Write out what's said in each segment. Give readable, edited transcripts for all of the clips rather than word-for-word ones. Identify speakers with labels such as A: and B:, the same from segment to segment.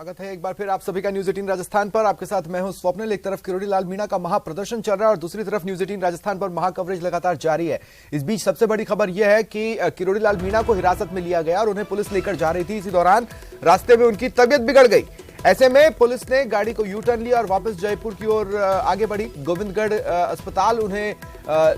A: स्वागत है एक बार फिर आप सभी का न्यूज 18 राजस्थान पर। आपके साथ मैं हूं स्वप्निल। एक तरफ किरोड़ी लाल मीणा का महाप्रदर्शन चल रहा है और दूसरी तरफ न्यूज 18 राजस्थान पर महाकवरेज लगातार जारी है। इस बीच सबसे बड़ी खबर यह है कि किरोड़ी लाल मीणा को हिरासत में लिया गया और उन्हें पुलिस लेकर जा रही थी। इसी दौरान रास्ते में उनकी तबियत बिगड़ गई। ऐसे में पुलिस ने गाड़ी को यू टर्न लिया और वापस जयपुर की ओर आगे बढ़ी। गोविंदगढ़ अस्पताल उन्हें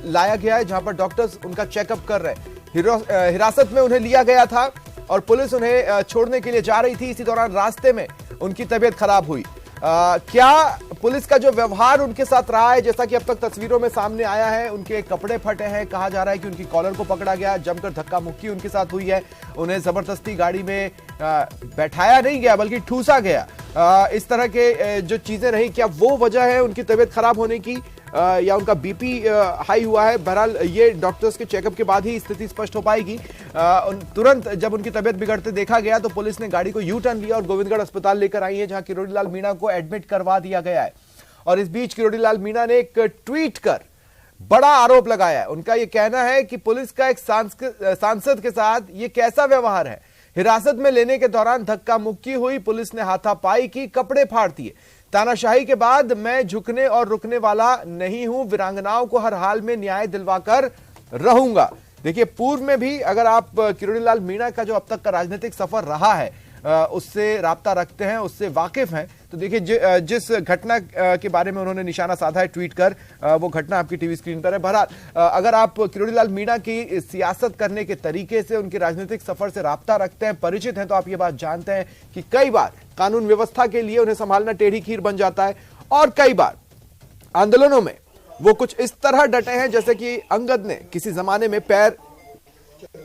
A: लाया गया है, जहां पर डॉक्टर्स उनका चेकअप कर रहे हैं। हिरासत में उन्हें लिया गया था और पुलिस उन्हें छोड़ने के लिए जा रही थी। इसी दौरान रास्ते में उनकी तबीयत खराब हुई। क्या पुलिस का जो व्यवहार उनके साथ रहा है, जैसा कि अब तक तस्वीरों में सामने आया है, उनके कपड़े फटे हैं। कहा जा रहा है कि उनकी कॉलर को पकड़ा गया, जमकर धक्का मुक्की उनके साथ हुई है। उन्हें जबरदस्ती गाड़ी में बैठाया नहीं गया बल्कि ठूसा गया। इस तरह के जो चीजें रही, क्या वो वजह है उनकी तबीयत खराब होने की या उनका बीपी हाई हुआ है? बहरहाल ये डॉक्टर्स के चेकअप के बाद ही स्थिति स्पष्ट हो पाएगी। तुरंत जब उनकी तबीयत बिगड़ते देखा गया तो पुलिस ने गाड़ी को यू टर्न लिया और गोविंदगढ़ अस्पताल लेकर आई है, जहां किरोड़ी लाल मीणा को एडमिट करवा दिया गया है। और इस बीच किरोड़ी लाल मीणा ने एक ट्वीट कर बड़ा आरोप लगाया है। उनका यह कहना है कि पुलिस का एक सांसद के साथ ये कैसा व्यवहार है। हिरासत में लेने के दौरान धक्का मुक्की हुई, पुलिस ने हाथापाई की, कपड़े फाड़ दिए। तानाशाही के बाद मैं झुकने और रुकने वाला नहीं हूं, वीरांगनाओं को हर हाल में न्याय दिलवाकर रहूंगा। देखिए, पूर्व में भी अगर आप किरोड़ी लाल मीणा का जो अब तक का राजनीतिक सफर रहा है उससे राब्ता रखते हैं, उससे वाकिफ हैं, तो देखिए जिस घटना के बारे में उन्होंने निशाना साधा है ट्वीट कर, वो घटना आपकी टीवी स्क्रीन पर है। बहरहाल अगर आप किरोड़ी लाल मीणा की सियासत करने के तरीके से, उनके राजनीतिक सफर से राब्ता रखते हैं, परिचित हैं, तो आप ये बात जानते हैं कि कई बार कानून व्यवस्था के लिए उन्हें संभालना टेढ़ी खीर बन जाता है और कई बार आंदोलनों में वो कुछ इस तरह डटे हैं जैसे कि अंगद ने किसी जमाने में पैर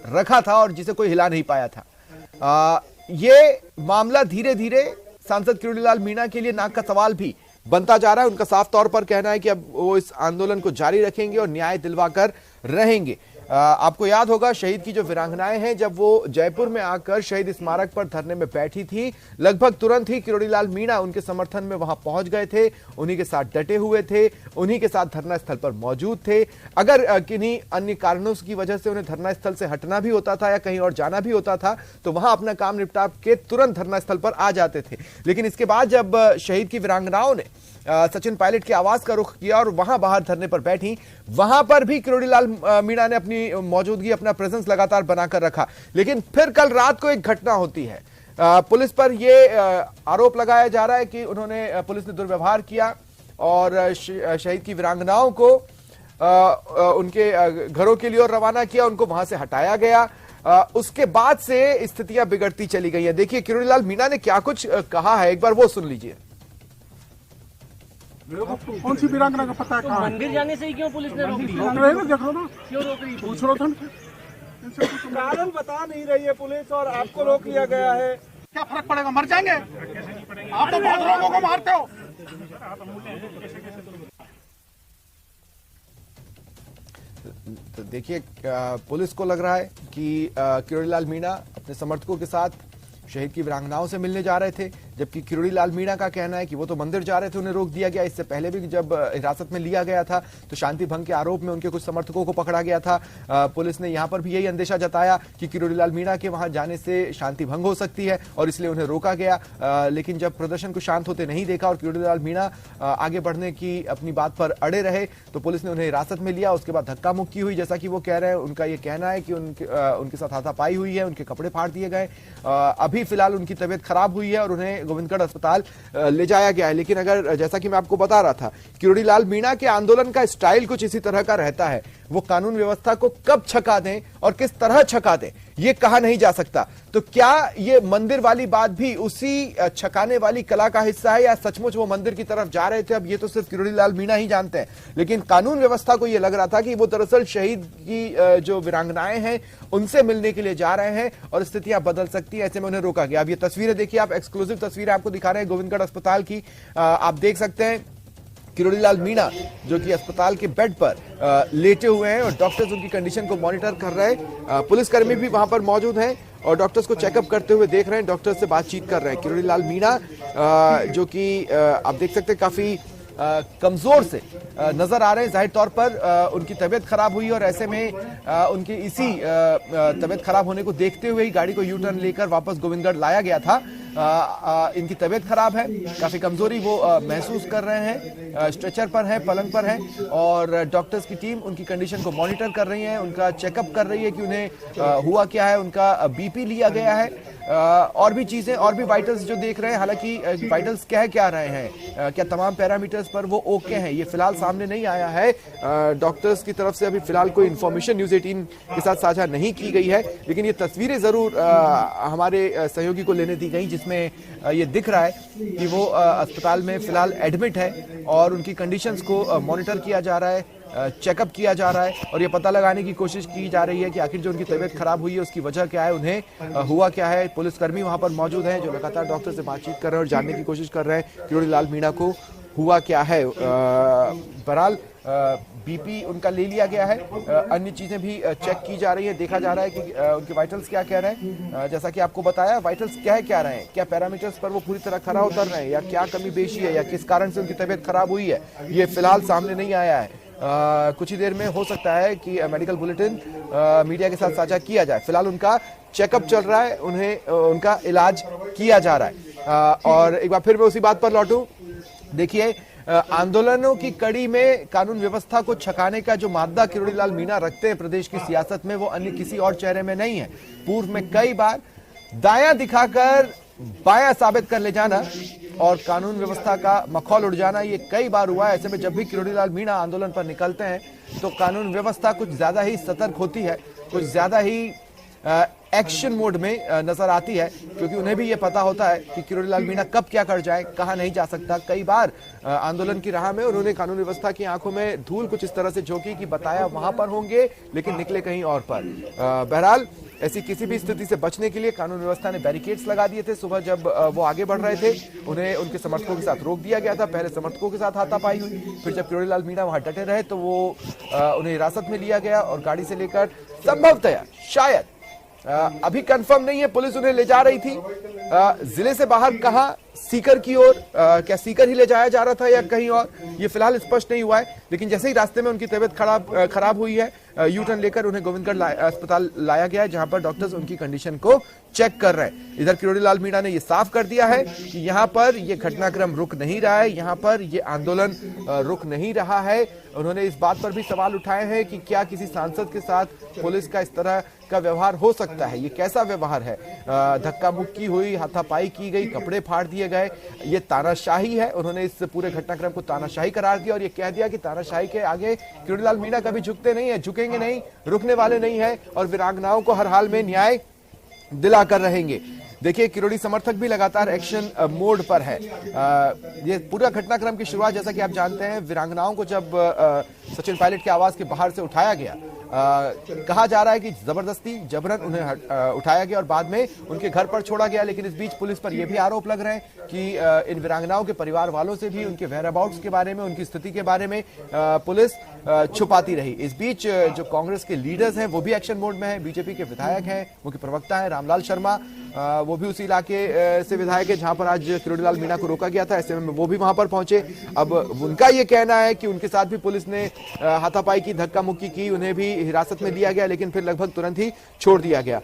A: रखा था और जिसे कोई हिला नहीं पाया था। ये मामला धीरे धीरे सांसद किरोड़ी लाल मीणा के लिए नाक का सवाल भी बनता जा रहा है। उनका साफ तौर पर कहना है कि अब वो इस आंदोलन को जारी रखेंगे और न्याय दिलवाकर रहेंगे। आपको याद होगा शहीद की जो वीरांगनाएं हैं, जब वो जयपुर में आकर शहीद स्मारक पर धरने में बैठी थी, लगभग तुरंत ही किरोड़ी लाल मीणा उनके समर्थन में वहां पहुंच गए थे, उन्हीं के साथ डटे हुए थे, उन्हीं के साथ धरना स्थल पर मौजूद थे। अगर किन्हीं अन्य कारणों की वजह से उन्हें धरना स्थल से हटना भी होता था या कहीं और जाना भी होता था तो वहां अपना काम निपटा के तुरंत धरना स्थल पर आ जाते थे। लेकिन इसके बाद जब शहीद की वीरांगनाओं ने सचिन पायलट के आवास का रुख किया और वहां बाहर धरने पर बैठी, वहां पर भी किरोड़ी लाल मीणा ने अपनी मौजूदगी, अपना प्रेजेंस लगातार बनाकर रखा। लेकिन फिर कल रात को एक घटना होती है। पुलिस पर यह आरोप लगाया जा रहा है कि पुलिस ने दुर्व्यवहार किया और शहीद की वीरांगनाओं को उनके घरों के लिए रवाना किया, उनको वहां से हटाया गया। उसके बाद से स्थितियां बिगड़ती चली गई है। देखिए किरोड़ी लाल मीणा ने क्या कुछ कहा है, एक बार वो सुन लीजिए।
B: कौन सी वीरांगना का पता है? कहाँ
C: मंदिर जाने से ही क्यों पुलिस ने रोक दिया?
B: रोक रहे ना, देख लो ना,
C: क्यों रोक रही?
B: पूछ लो था।
D: कारण बता नहीं रही है पुलिस और आपको रोक लिया गया है।
B: क्या फर्क पड़ेगा? मर जाएंगे। आप तो बहुत लोगों को मारते हो।
A: तो देखिए पुलिस को लग रहा है कि किरोड़ी लाल मीणा अपने समर्थकों के साथ शहीद की वीरांगनाओं से मिलने जा रहे थे, जबकि किरोड़ी लाल मीणा का कहना है कि वो तो मंदिर जा रहे थे, उन्हें रोक दिया गया। इससे पहले भी जब हिरासत में लिया गया था तो शांति भंग के आरोप में उनके कुछ समर्थकों को पकड़ा गया था। पुलिस ने यहां पर भी यही अंदेशा जताया कि किरोड़ी लाल मीणा के वहां जाने से शांति भंग हो सकती है और इसलिए उन्हें रोका गया। लेकिन जब प्रदर्शन को शांत होते नहीं देखा और किरोड़ी लाल मीणा आगे बढ़ने की अपनी बात पर अड़े रहे तो पुलिस ने उन्हें हिरासत में लिया। उसके बाद धक्का मुक्की हुई, जैसा कि वो कह रहे हैं। उनका यह कहना है कि उनके साथ हाथापाई हुई है, उनके कपड़े फाड़ दिए गए। अभी फिलहाल उनकी तबीयत खराब हुई है और उन्हें गोविंदगढ़ अस्पताल ले जाया गया है। लेकिन अगर जैसा कि मैं आपको बता रहा था, किरोड़ी लाल मीणा के आंदोलन का स्टाइल कुछ इसी तरह का रहता है। वो कानून व्यवस्था को कब छका दें और किस तरह छका दें ये कहा नहीं जा सकता। तो क्या ये मंदिर वाली बात भी उसी छकाने वाली कला का हिस्सा है या सचमुच वो मंदिर की तरफ जा रहे थे? अब ये तो सिर्फ किरोड़ी लाल मीणा ही जानते हैं। लेकिन कानून व्यवस्था को ये लग रहा था कि वो दरअसल शहीद की जो वीरांगनाएं हैं उनसे मिलने के लिए जा रहे हैं और स्थितियां बदल सकती है, ऐसे में उन्हें रोका गया। अब ये तस्वीरें देखिए, आप एक्सक्लूसिव तस्वीरें आपको दिखा रहे हैं गोविंदगढ़ अस्पताल की। आप देख सकते हैं किरोड़ी लाल मीणा जो कि अस्पताल के बेड पर लेटे हुए हैं और डॉक्टर्स उनकी कंडीशन को मॉनिटर कर रहे हैं। पुलिसकर्मी भी वहां पर मौजूद हैं और डॉक्टर्स को चेकअप करते हुए देख रहे हैं, डॉक्टर्स से बातचीत कर रहे हैं। किरोड़ी लाल मीणा जो कि आप देख सकते हैं काफी कमजोर से नजर आ रहे हैं। जाहिर तौर पर उनकी तबीयत खराब हुई और ऐसे में उनकी इसी तबीयत खराब होने को देखते हुए ही गाड़ी को यू टर्न लेकर वापस गोविंदगढ़ लाया गया था। इनकी तबीयत खराब है, काफी कमजोरी वो महसूस कर रहे हैं, स्ट्रेचर पर हैं, पलंग पर हैं और डॉक्टर्स की टीम उनकी कंडीशन को मॉनिटर कर रही है, उनका चेकअप कर रही है कि उन्हें हुआ क्या है, उनका बीपी लिया गया है और भी चीजें और भी वाइटल्स जो देख रहे हैं। हालांकि वाइटल्स कह क्या रहे हैं, क्या तमाम पैरामीटर्स पर वो ओके हैं, ये फिलहाल सामने नहीं आया है। डॉक्टर्स की तरफ से अभी फिलहाल कोई इन्फॉर्मेशन न्यूज 18 के साथ साझा नहीं की गई है, लेकिन ये तस्वीरें जरूर हमारे सहयोगी को लेने दी गई जिसमें ये दिख रहा है कि वो अस्पताल में फिलहाल एडमिट है और उनकी कंडीशंस को मॉनिटर किया जा रहा है, चेकअप किया जा रहा है और ये पता लगाने की कोशिश की जा रही है कि आखिर जो उनकी तबीयत खराब हुई है उसकी वजह क्या है, उन्हें हुआ क्या है। पुलिसकर्मी वहां पर मौजूद हैं जो लगातार डॉक्टर से बातचीत कर रहे हैं और जानने की कोशिश कर रहे हैं किरोड़ी लाल मीणा को हुआ क्या है। बहरहाल बीपी उनका ले लिया गया है, अन्य चीजें भी चेक की जा रही है, देखा जा रहा है कि उनके वाइटल्स क्या कह रहे हैं। जैसा कि आपको बताया, वाइटल्स क्या रहे हैं, क्या पैरामीटर्स पर वो पूरी तरह खरा उतर रहे हैं या क्या कमी बेशी है या किस कारण से उनकी तबीयत खराब हुई है, ये फिलहाल सामने नहीं आया है। कुछ ही देर में हो सकता है कि मेडिकल बुलेटिन मीडिया के साथ साझा किया जाए। फिलहाल उनका चेकअप चल रहा है, उन्हें उनका इलाज किया जा रहा है। और एक बार फिर मैं उसी बात पर लौटूं, देखिए आंदोलनों की कड़ी में कानून व्यवस्था को छकाने का जो मादा किरोड़ी लाल मीणा रखते हैं प्रदेश की सियासत में, वो अन्य किसी और चेहरे में नहीं है। पूर्व में कई बार दायां दिखाकर बायां साबित कर ले जाना और कानून व्यवस्था का मखौल उड़ जाना, ये कई बार हुआ है। ऐसे में जब भी किरोड़ी लाल मीणा आंदोलन पर निकलते हैं तो कानून व्यवस्था कुछ ज्यादा ही सतर्क होती है, कुछ ज्यादा ही एक्शन मोड में नजर आती है, क्योंकि उन्हें भी ये पता होता है कि किरोड़ी लाल मीणा कब क्या कर जाए, कहां नहीं जा सकता। कई बार आंदोलन की राह में उन्होंने कानून व्यवस्था की आंखों में धूल कुछ इस तरह से झोंकी कि बताया वहां पर होंगे लेकिन निकले कहीं और पर। बहरहाल ऐसी किसी भी स्थिति से बचने के लिए कानून व्यवस्था ने बैरिकेड्स लगा दिए थे। सुबह जब वो आगे बढ़ रहे थे उन्हें उनके समर्थकों के साथ रोक दिया गया था। पहले समर्थकों के साथ हाथापाई हुई, फिर जब किरोड़ी लाल मीणा वहां डटे रहे तो वो उन्हें हिरासत में लिया गया और गाड़ी से लेकर संभवतः शायद अभी कंफर्म नहीं है, पुलिस उन्हें ले जा रही थी जिले से बाहर, कहां, सीकर की ओर, क्या सीकर ही ले जाया जा रहा था या कहीं और, ये फिलहाल स्पष्ट नहीं हुआ है। लेकिन जैसे ही रास्ते में उनकी तबीयत खराब हुई है, यू टर्न लेकर उन्हें गोविंदगढ़ अस्पताल लाया गया है जहां पर डॉक्टर्स उनकी कंडीशन को चेक कर रहे हैं। इधर किरोड़ी लाल मीणा ने यह साफ कर दिया है कि यहां पर यह घटनाक्रम रुक नहीं रहा है, यहां पर यह आंदोलन रुक नहीं रहा है। उन्होंने इस बात पर भी सवाल उठाए हैं कि क्या किसी सांसद के साथ पुलिस का इस तरह का व्यवहार हो सकता है, ये कैसा व्यवहार है। धक्का मुक्की हुई, हाथापाई की गई, कपड़े फाड़ दिए गए, ये तानाशाही है। उन्होंने इस पूरे घटनाक्रम को तानाशाही करार दिया और ये कह दिया कि तानाशाही के आगे किरोड़ी लाल मीणा कभी झुकते नहीं है, झुकेंगे नहीं, रुकने वाले नहीं है और वीरांगनाओं को हर हाल में न्याय दिलाकर रहेंगे। देखिए किरोड़ी समर्थक भी लगातार एक्शन मोड पर है। ये पूरा घटनाक्रम की शुरुआत जैसा कि आप जानते हैं, वीरांगनाओं को जब सचिन पायलट के आवास के बाहर से उठाया गया, कहा जा रहा है कि जबरदस्ती जबरन उन्हें उठाया गया और बाद में उनके घर पर छोड़ा गया। लेकिन इस बीच पुलिस पर यह भी आरोप लग रहे हैं कि इन वीरांगनाओं के परिवार वालों से भी उनके वेयरअबाउट्स के बारे में, उनकी स्थिति के बारे में पुलिस छुपाती रही। इस बीच जो कांग्रेस के लीडर्स हैं वो भी एक्शन मोड में है। बीजेपी के विधायक हैं, मुख्य प्रवक्ता है रामलाल शर्मा, वो भी उसी इलाके से विधायक है जहां पर आज किरोड़ी लाल मीणा को रोका गया था। ऐसे में वो भी वहां पर पहुंचे। अब उनका ये कहना है कि उनके साथ भी पुलिस ने हाथापाई की, धक्का मुक्की की, उन्हें भी हिरासत में लिया गया लेकिन फिर लगभग तुरंत ही छोड़ दिया गया।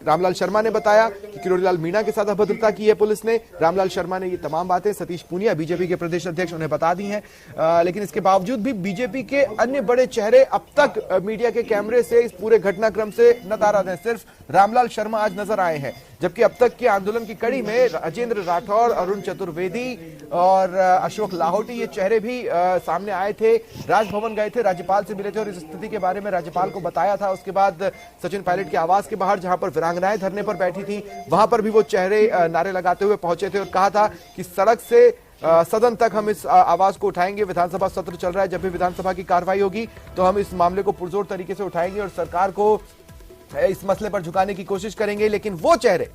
A: रामलाल शर्मा ने बताया कि किरोड़ी लाल मीणा के साथ अभद्रता की है पुलिस ने। रामलाल शर्मा ने ये तमाम बातें सतीश पूनिया बीजेपी के प्रदेश अध्यक्ष उन्हें बता दी हैं। लेकिन इसके बावजूद भी बीजेपी के अन्य बड़े चेहरे अब तक मीडिया के कैमरे से इस पूरे घटनाक्रम से नदारद हैं। सिर्फ रामलाल शर्मा आज नजर आए हैं, जबकि अब तक के आंदोलन की कड़ी में राजेंद्र राठौर, अरुण चतुर्वेदी और अशोक लाहौटी ये चेहरे भी सामने आए थे। राजभवन गए थे, राज्यपाल से मिले थे और इस स्थिति के बारे में राज्यपाल को बताया था। उसके बाद सचिन पायलट के आवास के बाहर जहां पर वीरांगनाएं धरने पर बैठी थी, वहां पर भी वो चेहरे नारे लगाते हुए पहुंचे थे और कहा था कि सड़क से सदन तक हम इस आवाज को उठाएंगे। विधानसभा सत्र चल रहा है, जब भी विधानसभा की कार्रवाई होगी तो हम इस मामले को पुरजोर तरीके से उठाएंगे और सरकार को इस मसले पर झुकाने की कोशिश करेंगे। लेकिन वो चेहरे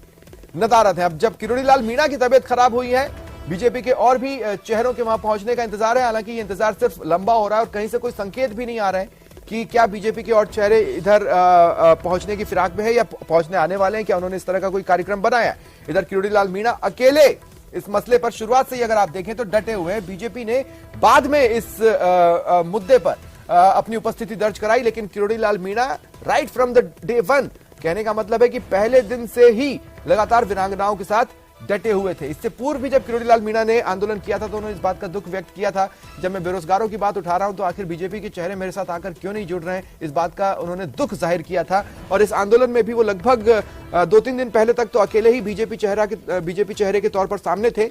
A: नदारद है। अब जब किरोड़ी लाल मीणा की तबीयत खराब हुई है, बीजेपी के और भी चेहरों के वहां पहुंचने का इंतजार है। हालांकि ये इंतजार सिर्फ लंबा हो रहा है और कहीं से कोई संकेत भी नहीं आ रहे हैं कि क्या बीजेपी के और चेहरे इधर पहुंचने की फिराक में है या पहुंचने आने वाले हैं, क्या उन्होंने इस तरह का कोई कार्यक्रम बनाया। इधर किरोड़ी लाल मीणा अकेले इस मसले पर शुरुआत से ही अगर आप देखें तो डटे हुए हैं। बीजेपी ने बाद में इस मुद्दे पर अपनी उपस्थिति दर्ज कराई, लेकिन Kirodi Lal Meena right from the day one, कहने का मतलब है कि पहले दिन से ही लगातार वीरांगनाओं के साथ डटे हुए थे। इससे पूर्व भी जब किरोड़ी लाल मीणा ने आंदोलन किया था तो उन्होंने इस बात का दुख व्यक्त किया था, जब मैं बेरोजगारों की बात उठा रहा हूं तो आखिर बीजेपी के चेहरे मेरे साथ आकर क्यों नहीं जुड़ रहे हैं, इस बात का उन्होंने दुख जाहिर किया था। और इस आंदोलन में भी वो लगभग 2-3 दिन पहले तक तो अकेले ही बीजेपी चेहरे के तौर पर सामने थे,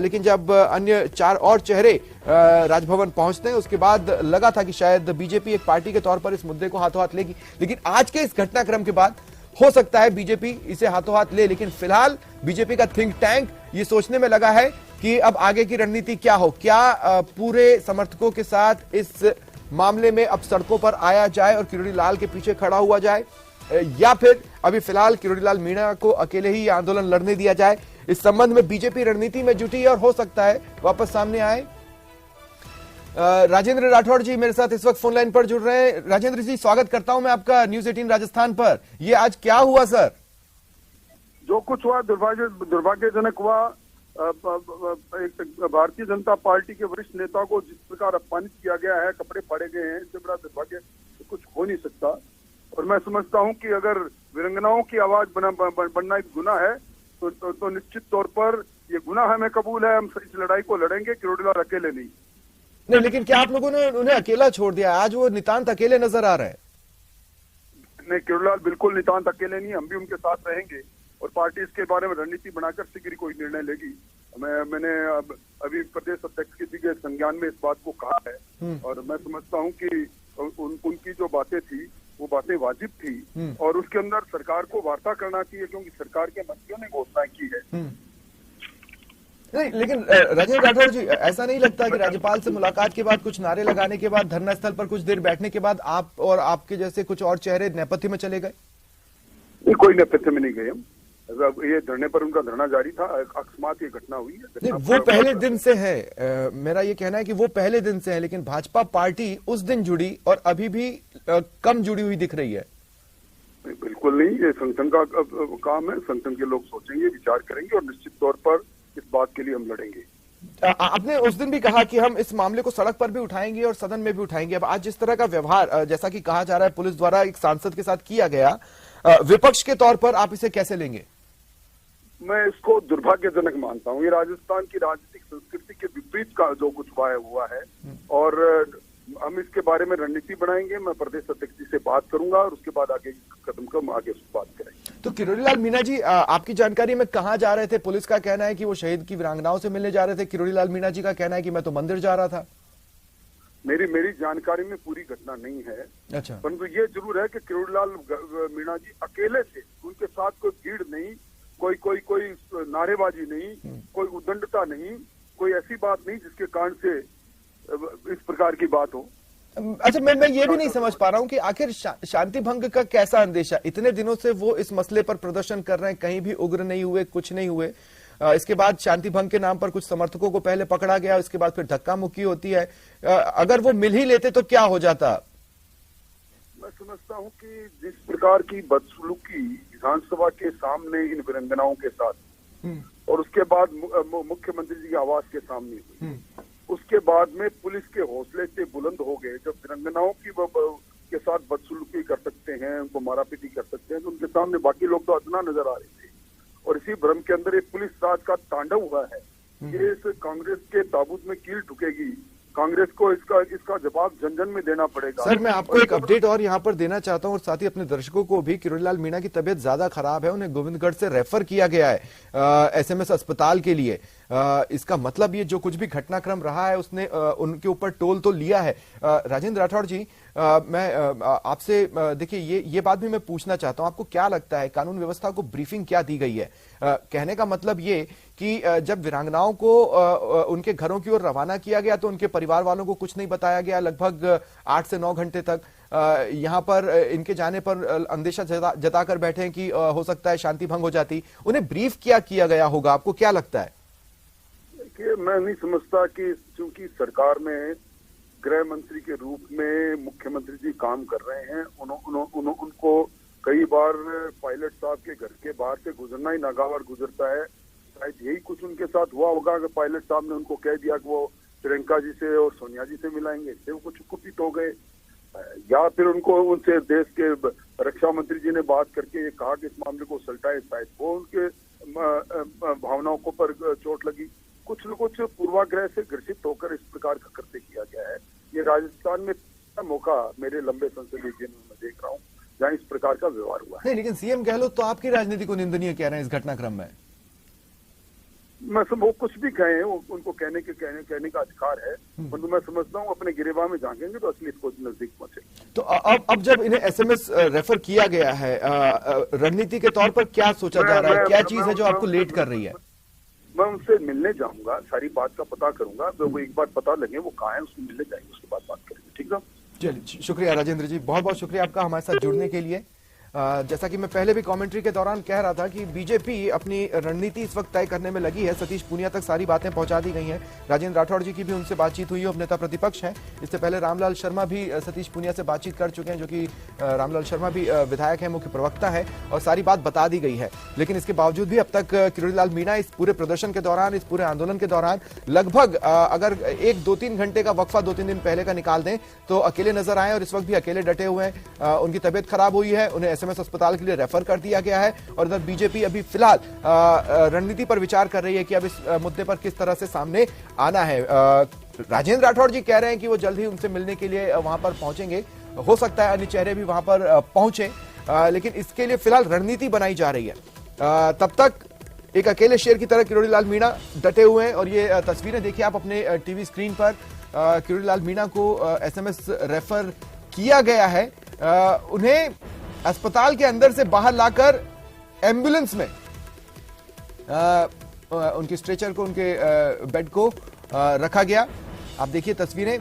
A: लेकिन जब अन्य 4 और चेहरे राजभवन पहुंचते हैं उसके बाद लगा था कि शायद बीजेपी एक पार्टी के तौर पर इस मुद्दे को हाथों हाथ लेगी। लेकिन आज के इस घटनाक्रम के बाद हो सकता है बीजेपी इसे हाथों हाथ ले, लेकिन फिलहाल बीजेपी का थिंक टैंक ये सोचने में लगा है कि अब आगे की रणनीति क्या हो, क्या पूरे समर्थकों के साथ इस मामले में अब सड़कों पर आया जाए और किरोड़ी लाल के पीछे खड़ा हुआ जाए, या फिर अभी फिलहाल किरोड़ी लाल मीणा को अकेले ही आंदोलन लड़ने दिया जाए। इस संबंध में बीजेपी रणनीति में जुटी है और हो सकता है वापस सामने आए। राजेंद्र राठौड़ जी मेरे साथ इस वक्त फोन लाइन पर जुड़ रहे हैं। राजेंद्र जी, स्वागत करता हूं मैं आपका न्यूज 18 राजस्थान पर। ये आज क्या हुआ सर?
E: जो कुछ हुआ दुर्भाग्यजनक हुआ। एक भारतीय जनता पार्टी के वरिष्ठ नेता को जिस प्रकार अपमानित किया गया है, कपड़े फाड़े गए हैं, इससे बड़ा दुर्भाग्य कुछ हो नहीं सकता। और मैं समझता हूं कि अगर वीरांगनाओं की आवाज बनना एक गुनाह है तो निश्चित तौर पर ये गुनाह हमें कबूल है। हम इस लड़ाई को लड़ेंगे, किरोड़ी लाल अकेले नहीं।
A: लेकिन क्या आप लोगों ने उन्हें अकेला छोड़ दिया? आज वो नितांत अकेले नजर आ रहे हैं।
E: नहीं, किरोड़ी लाल बिल्कुल नितांत अकेले नहीं, हम भी उनके साथ रहेंगे और पार्टी इसके बारे में रणनीति बनाकर शीघ्र कोई निर्णय लेगी। मैंने अभी प्रदेश अध्यक्ष के जी के संज्ञान में इस बात को कहा है और मैं समझता हूं कि उनकी जो बातें थी वो बातें वाजिब थी और उसके अंदर सरकार को वार्ता करना चाहिए, क्योंकि सरकार के मंत्रियों ने घोषणाएं की है।
A: नहीं, लेकिन राजेंद्र राठौड़ जी, ऐसा नहीं लगता कि राज्यपाल से मुलाकात के बाद, कुछ नारे लगाने के बाद, धरना स्थल पर कुछ देर बैठने के बाद आप और आपके जैसे कुछ और चेहरे नेपथ्य में चले गए?
E: नहीं, कोई नेपथ्य में नहीं गए हम। ये धरने पर उनका धरना जारी था, अकस्मात ये घटना हुई है।
A: नहीं, वो पहले दिन से है। मेरा ये कहना है कि वो पहले दिन से है, लेकिन भाजपा पार्टी उस दिन जुड़ी और अभी भी कम जुड़ी हुई दिख रही है।
E: बिल्कुल नहीं, ये संगठन का काम है। संगठन के लोग सोचेंगे, विचार करेंगे और निश्चित तौर पर इस बात के लिए हम लड़ेंगे।
A: आपने उस दिन भी कहा कि हम इस मामले को सड़क पर भी उठाएंगे और सदन में भी उठाएंगे। अब आज जिस तरह का व्यवहार, जैसा कि कहा जा रहा है पुलिस द्वारा एक सांसद के साथ किया गया, विपक्ष के तौर पर आप इसे कैसे लेंगे?
E: मैं इसको दुर्भाग्यजनक मानता हूं। ये राजस्थान की राजनीतिक संस्कृति के विपरीत का जो कुछ हुआ है और हम इसके बारे में रणनीति बनाएंगे। मैं प्रदेश अध्यक्ष जी से बात करूंगा और उसके बाद आगे कदम कम आगे बात करेंगे।
A: तो किरोड़ी लाल मीणा जी, आपकी जानकारी में कहाँ जा रहे थे? पुलिस का कहना है कि वो शहीद की वीरांगनाओं से मिलने जा रहे थे। किरोड़ी लाल मीणा जी का कहना है कि मैं तो मंदिर जा रहा था।
E: मेरी जानकारी में पूरी घटना नहीं है।
A: अच्छा।
E: परंतु ये जरूर है कि किरोड़ी लाल मीणा जी अकेले थे, उनके साथ कोई भीड़ नहीं, कोई नारेबाजी नहीं, कोई उद्दंडता नहीं, कोई ऐसी बात नहीं जिसके कारण से इस प्रकार की बात हो।
A: अच्छा, मैं ये भी नहीं समझ पा रहा हूं कि आखिर शांति भंग का कैसा अंदेशा? इतने दिनों से वो इस मसले पर प्रदर्शन कर रहे हैं, कहीं भी उग्र नहीं हुए, कुछ नहीं हुए। इसके बाद शांति भंग के नाम पर कुछ समर्थकों को पहले पकड़ा गया, उसके बाद फिर धक्का मुक्की होती है। अगर वो मिल ही लेते तो क्या हो जाता?
E: मैं समझता हूं कि जिस प्रकार की बदसलूकी विधानसभा के सामने इन वीरांगनाओं के साथ और उसके बाद मुख्यमंत्री जी के आवास के सामने हुई, उसके बाद में पुलिस के हौसले से बुलंद हो गए। जब वीरांगनाओं की के साथ बदसलूकी कर सकते हैं, उनको मारापीटी कर सकते हैं, तो उनके सामने बाकी लोग तो अदना नजर आ रहे थे। और इसी भ्रम के अंदर एक पुलिस राज का तांडव हुआ है। ये इस कांग्रेस के ताबूत में कील ठुकेगी। कांग्रेस को इसका जवाब जन में देना पड़ेगा।
A: सर, मैं आपको एक अपडेट और यहाँ पर देना चाहता हूँ और साथ ही अपने दर्शकों को भी। किरोड़ी लाल मीणा की तबीयत ज्यादा खराब है, उन्हें गोविंदगढ़ से रेफर किया गया है एसएमएस अस्पताल के लिए। इसका मतलब ये जो कुछ भी घटनाक्रम रहा है उसने उनके ऊपर टोल तो लिया है। राजेंद्र राठौड़ जी, मैं आपसे देखिए ये बात भी मैं पूछना चाहता हूं, आपको क्या लगता है कानून व्यवस्था को ब्रीफिंग क्या दी गई है? कहने का मतलब ये कि जब वीरांगनाओं को उनके घरों की ओर रवाना किया गया तो उनके परिवार वालों को कुछ नहीं बताया गया लगभग 8 से 9 घंटे तक। यहाँ पर इनके जाने पर अंदेशा जताकर बैठे हैं कि हो सकता है शांति भंग हो जाती। उन्हें ब्रीफ क्या किया गया होगा, आपको क्या लगता है?
E: मैं नहीं समझता कि चूंकि सरकार में गृह मंत्री के रूप में मुख्यमंत्री जी काम कर रहे हैं, उनको कई बार पायलट साहब के घर के बाहर से गुजरना ही नागवार गुजरता है। शायद यही कुछ उनके साथ हुआ होगा कि पायलट साहब ने उनको कह दिया कि वो प्रियंका जी से और सोनिया जी से मिलाएंगे, इससे वो कुछ कुपित हो गए, या फिर उनसे देश के रक्षा मंत्री जी ने बात करके ये कहा कि इस मामले को सुलटाए, शायद वो उनके भावनाओं को पर चोट लगी, कुछ न कुछ पूर्वाग्रह से ग्रसित होकर इस प्रकार का कृत्य किया गया है। ये राजस्थान में पहला मौका मेरे लंबे संसदीय जीवन में मैं देख रहा हूँ जहाँ इस प्रकार का व्यवहार हुआ है।
A: नहीं, लेकिन सीएम गहलोत तो आपकी राजनीति को निंदनीय कह रहे हैं इस घटनाक्रम में।
E: मैं वो कुछ भी कहें, उनको कहने का अधिकार है, परंतु मैं समझता हूँ अपने गिरेबान में झांकेंगे तो असली इसको नजदीक पहुंचे।
A: तो अब जब इन्हें एसएमएस रेफर किया गया है, रणनीति के तौर पर क्या सोचा जा रहा है, क्या चीज है जो आपको लेट कर रही है?
E: मैं उनसे मिलने जाऊंगा, सारी बात का पता करूंगा, तो वो एक बार पता लगे वो कहाँ है, उससे मिलने जाएंगे, उसके बाद बात करेंगे। ठीक है,
A: चलिए, शुक्रिया राजेंद्र जी, बहुत बहुत शुक्रिया आपका हमारे साथ जुड़ने के लिए। जैसा कि मैं पहले भी कमेंट्री के दौरान कह रहा था कि बीजेपी अपनी रणनीति इस वक्त तय करने में लगी है। सतीश पूनिया तक सारी बातें पहुंचा दी गई हैं। राजेंद्र राठौड़ जी की भी उनसे बातचीत हुई है, नेता प्रतिपक्ष हैं। इससे पहले रामलाल शर्मा भी सतीश पूनिया से बातचीत कर चुके हैं, जो कि रामलाल शर्मा भी विधायक है, मुख्य प्रवक्ता है, और सारी बात बता दी गई है। लेकिन इसके बावजूद भी अब तक किरोड़ीलाल मीणा इस पूरे प्रदर्शन के दौरान, इस पूरे आंदोलन के दौरान लगभग अगर 1-2-3 घंटे का वक्फा 2-3 दिन पहले का निकाल दें तो अकेले नजर आए, और इस वक्त भी अकेले डटे हुए हैं। उनकी तबीयत खराब हुई है, उन्हें एसएमएस अस्पताल के लिए रेफर कर दिया गया है, और इधर बीजेपी अभी फिलहाल रणनीति पर विचार कर रही है कि अब इस मुद्दे पर किस तरह से सामने आना है। राजेंद्र राठौड़ जी कह रहे हैं कि वो जल्द ही उनसे मिलने के लिए वहां पर पहुंचेंगे, हो सकता है अन्य चेहरे भी वहां पर पहुंचे, लेकिन इसके लिए फिलहाल रणनीति बनाई जा रही है। तब तक एक अकेले शेर की तरह किरोड़ीलाल मीणा डटे हुए हैं, और ये तस्वीरें देखिए आप अपने टीवी स्क्रीन पर। किरोड़ीलाल मीणा को एसएमएस रेफर किया गया है। उन्हें अस्पताल के अंदर से बाहर लाकर एम्बुलेंस में उनके स्ट्रेचर को, उनके बेड को रखा गया। आप देखिए तस्वीरें।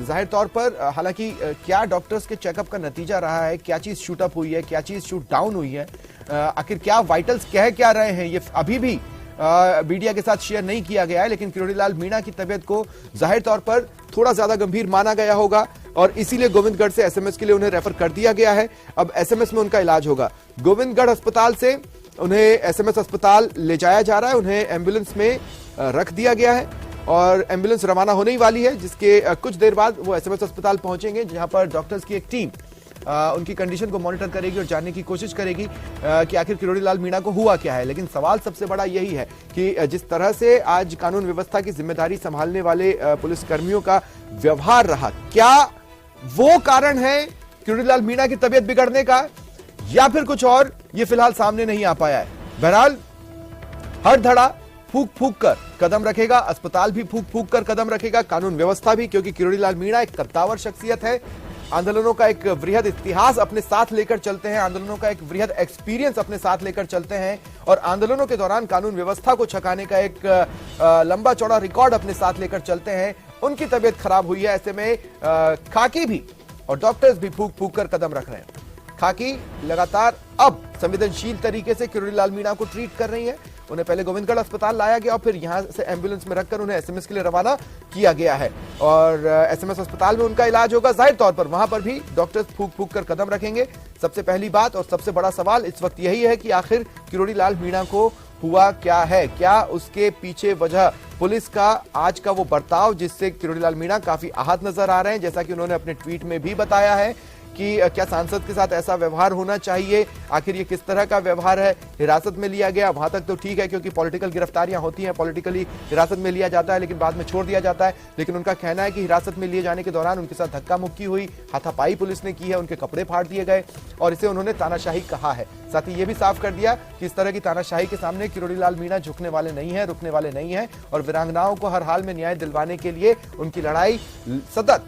A: जाहिर तौर पर हालांकि क्या डॉक्टर्स के चेकअप का नतीजा रहा है, क्या चीज शूट अप हुई है, क्या चीज शूट डाउन हुई है, आखिर क्या वाइटल्स कह क्या रहे हैं, ये अभी भी मीडिया के साथ शेयर नहीं किया गया है। लेकिन किरोड़ीलाल मीणा की तबीयत को जाहिर तौर पर थोड़ा ज्यादा गंभीर माना गया होगा, और इसीलिए गोविंदगढ़ से एसएमएस के लिए उन्हें रेफर कर दिया गया है। अब एसएमएस में उनका इलाज होगा। गोविंदगढ़ अस्पताल से उन्हें एसएमएस अस्पताल ले जाया जा रहा है, उन्हें एम्बुलेंस में रख दिया गया है, और एम्बुलेंस रवाना होने ही वाली है, जिसके कुछ देर बाद वो एसएमएस अस्पताल पहुंचेंगे, जहां पर डॉक्टर्स की एक टीम उनकी कंडीशन को मॉनिटर करेगी और जानने की कोशिश करेगी कि आखिर किरोड़ीलाल मीणा को हुआ क्या है। लेकिन सवाल सबसे बड़ा यही है कि जिस तरह से आज कानून व्यवस्था की जिम्मेदारी संभालने वाले पुलिस कर्मियों का व्यवहार रहा, क्या वो कारण है किरोड़ीलाल मीणा की तबीयत बिगड़ने का, या फिर कुछ और, ये फिलहाल सामने नहीं आ पाया है। बहरहाल हर धड़ा फूक फूक कर कदम रखेगा, अस्पताल भी फूक फूक कर कदम रखेगा, कानून व्यवस्था भी, क्योंकि किरोड़ीलाल मीणा एक कद्दावर शख्सियत है। आंदोलनों का एक वृहद इतिहास अपने साथ लेकर चलते हैं, आंदोलनों का एक वृहद एक्सपीरियंस अपने साथ लेकर चलते हैं, और आंदोलनों के दौरान कानून व्यवस्था को छकाने का एक लंबा चौड़ा रिकॉर्ड अपने साथ लेकर चलते हैं। उनकी तबीयत खराब हुई है, ऐसे में खाकी भी और डॉक्टर्स भी फूक फूक कर कदम रख रहे हैं। खाकी लगातार अब संवेदनशील तरीके से किरोड़ीलाल मीणा को ट्रीट कर रही है। उन्हें पहले गोविंदगढ़ अस्पताल लाया गया और फिर यहां से एम्बुलेंस में रखकर उन्हें एसएमएस के लिए रवाना किया गया है, और एसएमएस अस्पताल में उनका इलाज होगा। जाहिर तौर पर वहां पर भी डॉक्टर्स फूक फूक कर कदम रखेंगे। सबसे पहली बात और सबसे बड़ा सवाल इस वक्त यही है कि आखिर किरोड़ीलाल मीणा को हुआ क्या है, क्या उसके पीछे वजह पुलिस का आज का वो बर्ताव, जिससे किरोड़ीलाल मीणा काफी आहत नजर आ रहे हैं, जैसा कि उन्होंने अपने ट्वीट में भी बताया है कि क्या सांसद के साथ ऐसा व्यवहार होना चाहिए, आखिर ये किस तरह का व्यवहार है। हिरासत में लिया गया, वहां तक तो ठीक है, क्योंकि पॉलिटिकल गिरफ्तारियां होती हैं, पॉलिटिकली हिरासत में लिया जाता है, लेकिन बाद में छोड़ दिया जाता है। लेकिन उनका कहना है कि हिरासत में लिए जाने के दौरान उनके साथ धक्का मुक्की हुई, हाथापाई पुलिस ने की है, उनके कपड़े फाड़ दिए गए, और इसे उन्होंने तानाशाही कहा है। साथ ही ये भी साफ कर दिया कि इस तरह की तानाशाही के सामने किरोड़ीलाल मीणा झुकने वाले नहीं है, रुकने वाले नहीं है, और वीरांगनाओं को हर हाल में न्याय दिलवाने के लिए उनकी लड़ाई सतत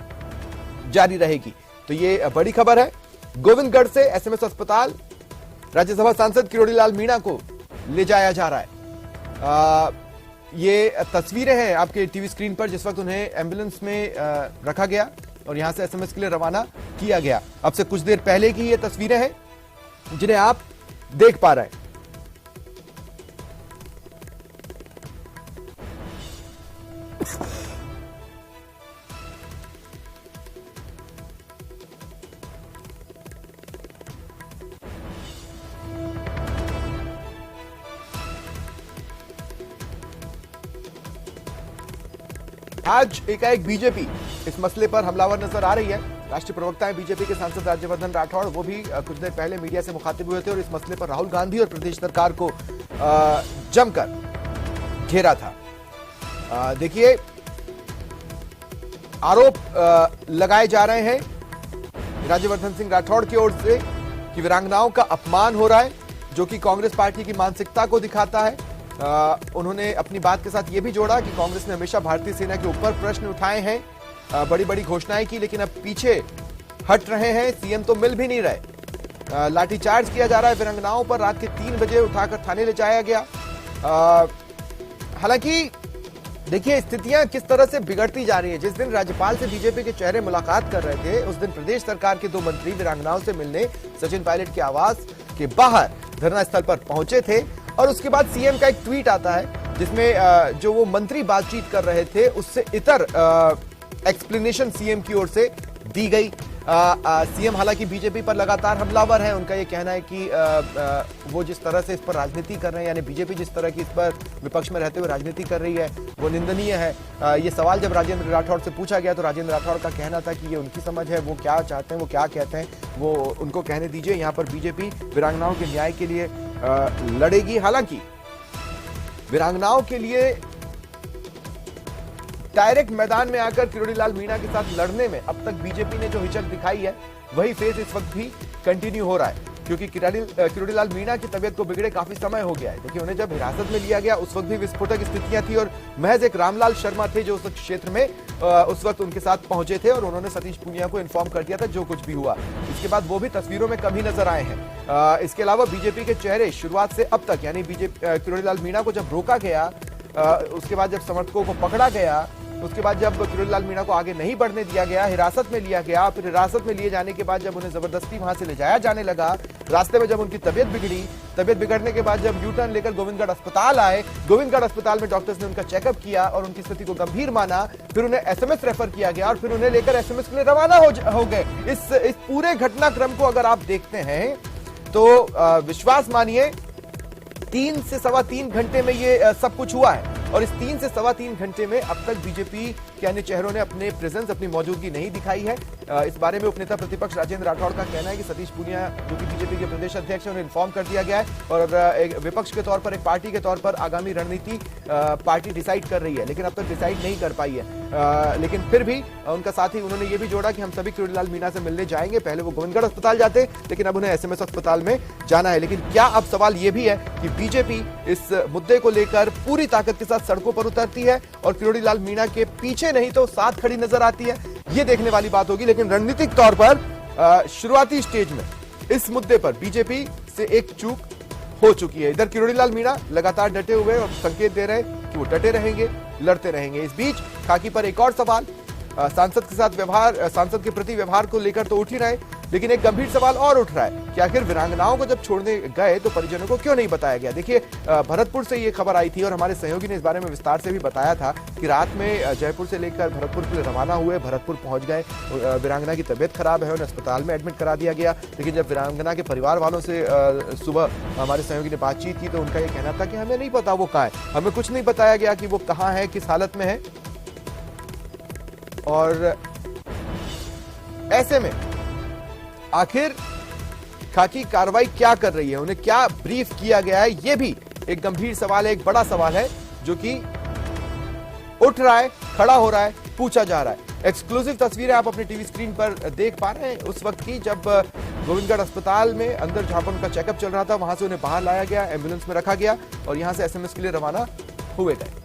A: जारी रहेगी। तो ये बड़ी खबर है। गोविंदगढ़ से एसएमएस अस्पताल राज्यसभा सांसद किरोड़ीलाल मीणा को ले जाया जा रहा है। ये तस्वीरें हैं आपके टीवी स्क्रीन पर, जिस वक्त उन्हें एम्बुलेंस में रखा गया और यहां से एसएमएस के लिए रवाना किया गया। अब से कुछ देर पहले की ये तस्वीरें हैं जिन्हें आप देख पा रहे हैं। आज एकाएक बीजेपी इस मसले पर हमलावर नजर आ रही है। राष्ट्रीय प्रवक्ता है बीजेपी के सांसद राज्यवर्धन राठौड़, वो भी कुछ देर पहले मीडिया से मुखातिब हुए थे और इस मसले पर राहुल गांधी और प्रदेश सरकार को जमकर घेरा था। देखिए, आरोप लगाए जा रहे हैं राज्यवर्धन सिंह राठौड़ की ओर से कि वीरांगनाओं का अपमान हो रहा है, जो कि कांग्रेस पार्टी की मानसिकता को दिखाता है। उन्होंने अपनी बात के साथ यह भी जोड़ा कि कांग्रेस ने हमेशा भारतीय सेना के ऊपर प्रश्न उठाए हैं, बड़ी बड़ी घोषणाएं की, लेकिन अब पीछे हट रहे हैं, सीएम तो मिल भी नहीं रहे। लाठीचार्ज किया जा रहा है वीरांगनाओं पर, रात के 3 बजे उठाकर थाने ले जाया गया। हालांकि देखिए, स्थितियां किस तरह से बिगड़ती जा रही है। जिस दिन राज्यपाल से बीजेपी के चेहरे मुलाकात कर रहे थे, उस दिन प्रदेश सरकार के 2 मंत्री वीरांगनाओं से मिलने सचिन पायलट के आवास के बाहर धरना स्थल पर पहुंचे थे, और उसके बाद सीएम का एक ट्वीट आता है जिसमें जो वो मंत्री बातचीत कर रहे थे उससे इतर एक्सप्लेनेशन सीएम की ओर से दी गई। सीएम हालांकि बीजेपी पर लगातार हमलावर है। उनका ये कहना है कि वो जिस तरह से इस पर राजनीति कर रहे हैं, यानी बीजेपी जिस तरह की इस पर विपक्ष में रहते हुए राजनीति कर रही है, वो निंदनीय है। ये सवाल जब राजेंद्र राठौड़ से पूछा गया तो राजेंद्र राठौड़ का कहना था कि ये उनकी समझ है, वो क्या चाहते हैं, वो क्या कहते हैं, वो उनको कहने दीजिए। यहाँ पर बीजेपी वीरांगनाओं के न्याय के लिए लड़ेगी। हालांकि वीरांगनाओं के लिए डायरेक्ट मैदान में आकर किरोड़ी लाल मीणा के साथ लड़ने में अब तक बीजेपी ने जो हिचक दिखाई है, वही फेज इस वक्त भी कंटिन्यू हो रहा है, क्योंकि किरोड़ी लाल मीणा की तबीयत को बिगड़े काफी समय हो गया है। देखिए, उन्हें जब हिरासत में लिया गया उस वक्त भी विस्फोटक स्थितियां थी, और महज एक रामलाल शर्मा थे जो उस क्षेत्र में उस वक्त उनके साथ पहुंचे थे, और उन्होंने सतीश पूनिया को इन्फॉर्म कर दिया था जो कुछ भी हुआ। इसके बाद वो भी तस्वीरों में कम ही नजर आए हैं। इसके अलावा बीजेपी के चेहरे शुरुआत से अब तक, यानी किरोड़ी लाल मीणा को जब रोका गया, उसके बाद जब समर्थकों को पकड़ा गया, उसके बाद जब किरोड़ी लाल मीणा को आगे नहीं बढ़ने दिया गया, हिरासत में लिया गया, फिर हिरासत में लिए जाने के बाद जब उन्हें जबरदस्ती वहां से ले जाया जाने लगा, रास्ते में जब उनकी तबीयत बिगड़ी, तबीयत बिगड़ने के बाद जब यू टर्न लेकर गोविंदगढ़ अस्पताल आए, गोविंदगढ़ अस्पताल में डॉक्टर्स ने उनका चेकअप किया और उनकी स्थिति को गंभीर माना, फिर उन्हें एसएमएस रेफर किया गया और फिर उन्हें लेकर एसएमएस के लिए रवाना हो गए। इस पूरे घटनाक्रम को अगर आप देखते हैं तो विश्वास मानिए 3 से सवा 3 घंटे में ये सब कुछ हुआ है, और इस 3 से सवा 3 घंटे में अब तक बीजेपी के अन्य चेहरों ने अपने प्रेजेंस, अपनी मौजूदगी नहीं दिखाई है। इस बारे में उपनेता प्रतिपक्ष राजेंद्र राठौड़ का कहना है कि सतीश पूनिया जो कि बीजेपी के प्रदेश अध्यक्ष हैं, उन्हें इन्फॉर्म कर दिया गया है, और एक विपक्ष के तौर पर, एक पार्टी के तौर पर आगामी रणनीति पार्टी डिसाइड कर रही है, लेकिन अब तक डिसाइड नहीं कर पाई है। लेकिन फिर भी उनका साथी उन्होंने ये भी जोड़ा कि हम सभी किरोड़ी लाल मीणा से मिलने जाएंगे। पहले वो गोविंदगढ़ अस्पताल जाते, लेकिन अब उन्हें एसएमएस अस्पताल में जाना है। लेकिन क्या अब सवाल ये भी है कि बीजेपी इस मुद्दे को लेकर पूरी ताकत के साथ सड़कों पर उतरती है और किरोड़ी लाल मीणा के पीछे नहीं तो साथ खड़ी नजर आती है, ये देखने वाली बात होगी। लेकिन रणनीतिक तौर पर शुरुआती स्टेज में इस मुद्दे पर बीजेपी से एक चूक हो चुकी है। इधर किरोड़ी लाल मीणा लगातार डटे हुए और संकेत दे रहे हैं कि वो डटे रहेंगे, लड़ते रहेंगे। इस बीच खाकी पर एक और सवाल, सांसद के साथ व्यवहार, सांसद के प्रति व्यवहार को लेकर तो उठ ही रहे, लेकिन एक गंभीर सवाल और उठ रहा है कि आखिर वीरांगनाओं को जब छोड़ने गए तो परिजनों को क्यों नहीं बताया गया। देखिए, भरतपुर से ये खबर आई थी और हमारे सहयोगी ने इस बारे में विस्तार से भी बताया था कि रात में जयपुर से लेकर भरतपुर के लिए रवाना हुए, भरतपुर पहुंच गए, वीरांगना की तबीयत खराब है, उन्हें अस्पताल में एडमिट करा दिया गया। लेकिन जब वीरांगना के परिवार वालों से सुबह हमारे सहयोगी ने बातचीत की तो उनका ये कहना था कि हमें नहीं पता वो कहाँ है, हमें कुछ नहीं बताया गया कि वो कहाँ है, किस हालत में है। और ऐसे में आखिर खाकी कार्रवाई क्या कर रही है, उन्हें क्या ब्रीफ किया गया है, यह भी एक गंभीर सवाल है, एक बड़ा सवाल है जो कि उठ रहा है, खड़ा हो रहा है, पूछा जा रहा है। एक्सक्लूसिव तस्वीरें आप अपने टीवी स्क्रीन पर देख पा रहे हैं उस वक्त की जब गोविंदगढ़ अस्पताल में अंदर जहां पर उनका चेकअप चल रहा था, वहां से उन्हें बाहर लाया गया, एम्बुलेंस में रखा गया और यहां से एसएमएस के लिए रवाना हुए गए।